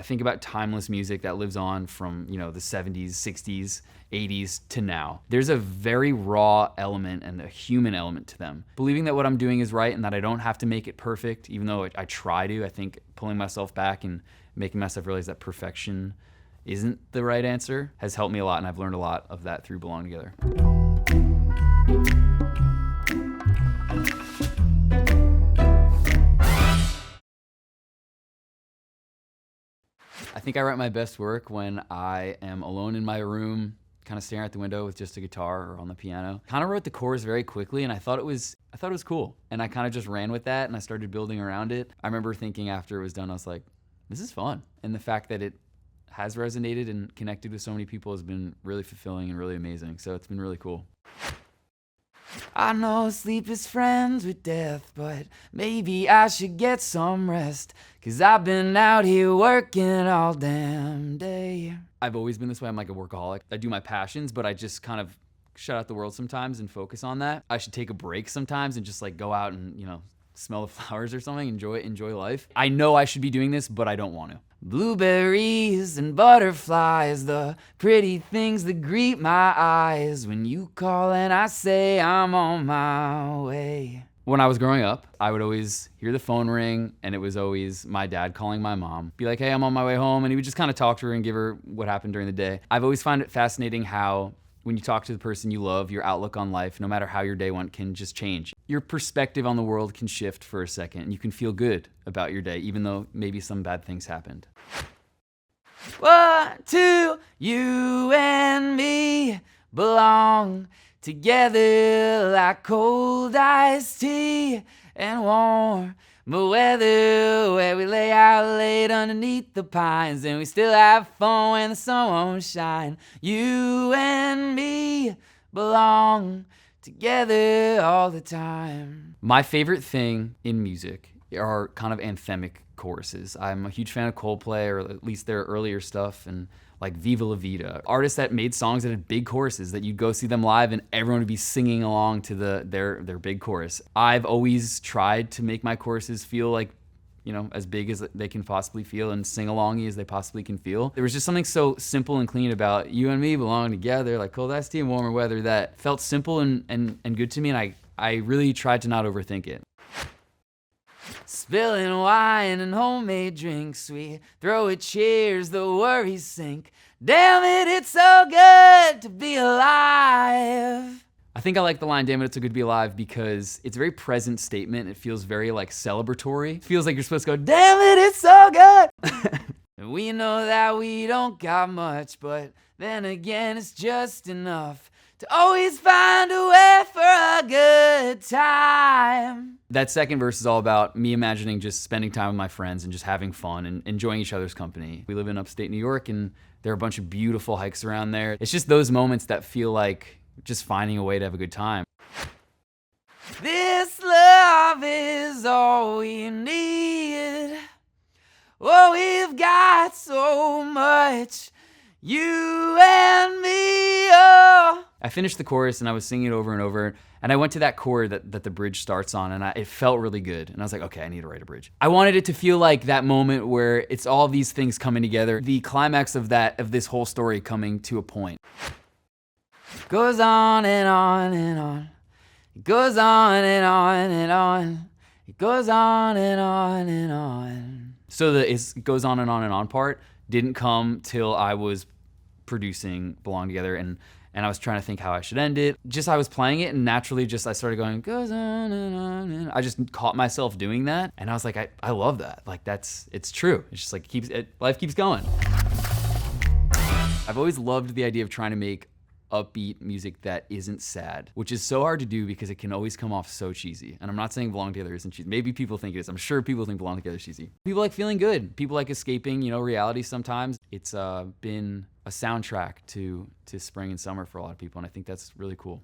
I think about timeless music that lives on from, the 70s, 60s, 80s to now. There's a very raw element and a human element to them. Believing that what I'm doing is right and that I don't have to make it perfect, even though I try to. I think pulling myself back and making myself realize that perfection isn't the right answer has helped me a lot, and I've learned a lot of that through Belong Together. I think I write my best work when I am alone in my room, kind of staring out the window with just a guitar or on the piano. Kind of wrote the chorus very quickly, and I thought it was cool. And I kind of just ran with that, and I started building around it. I remember thinking after it was done, I was like, this is fun. And the fact that it has resonated and connected with so many people has been really fulfilling and really amazing. So it's been really cool. I know sleep is friends with death, but maybe I should get some rest, 'cause I've been out here working all damn day. I've always been this way. I'm like a workaholic. I do my passions, but I just kind of shut out the world sometimes and focus on that. I should take a break sometimes and just like go out and, smell the flowers or something, enjoy life. I know I should be doing this, but I don't want to. Blueberries and butterflies, the pretty things that greet my eyes when you call and I say I'm on my way. When I was growing up, I would always hear the phone ring, and it was always my dad calling my mom. Be like, hey, I'm on my way home, and he would just kind of talk to her and give her what happened during the day. I've always found it fascinating how when you talk to the person you love, your outlook on life, no matter how your day went, can just change. Your perspective on the world can shift for a second, and you can feel good about your day, even though maybe some bad things happened. 1, 2, you and me belong together like cold iced tea and warm weather, where we lay out late underneath the pines and we still have fun when the sun won't shine. You and me belong together all the time. My favorite thing in music are kind of anthemic choruses. I'm a huge fan of Coldplay, or at least their earlier stuff, and like Viva La Vida. Artists that made songs that had big choruses that you'd go see them live and everyone would be singing along to their big chorus. I've always tried to make my choruses feel like, as big as they can possibly feel and sing-alongy as they possibly can feel. There was just something so simple and clean about you and me belong together, like cold iced tea and warmer weather, that felt simple and good to me, and I really tried to not overthink it. Spilling wine and homemade drinks, we throw at cheers, the worries sink. Damn it, it's so good to be alive. I think I like the line, damn it, it's so good to be alive, because it's a very present statement. It feels very like celebratory. It feels like you're supposed to go, damn it, it's so good. And we know that we don't got much, but then again, it's just enough to always find a way for a good time. That second verse is all about me imagining just spending time with my friends and just having fun and enjoying each other's company. We live in upstate New York, and there are a bunch of beautiful hikes around there. It's just those moments that feel like just finding a way to have a good time. This love is all we need. Oh, we've got so much, you and me, oh. I finished the chorus and I was singing it over and over, and I went to that chord that the bridge starts on, and it felt really good. And I was like, okay, I need to write a bridge. I wanted it to feel like that moment where it's all these things coming together, the climax of this whole story coming to a point. Goes on and on and on. It goes on and on and on. It goes on and on and on. So the it goes on and on and on part didn't come till I was producing Belong Together, and I was trying to think how I should end it. Just I was playing it, and naturally just I started going, goes on and on and on. I just caught myself doing that, and I was like, I love that. Like it's true. It's just like life keeps going. I've always loved the idea of trying to make upbeat music that isn't sad, which is so hard to do because it can always come off so cheesy. And I'm not saying Belong Together isn't cheesy. Maybe people think it is. I'm sure people think Belong Together is cheesy. People like feeling good. People like escaping, reality sometimes. It's been a soundtrack to spring and summer for a lot of people, and I think that's really cool.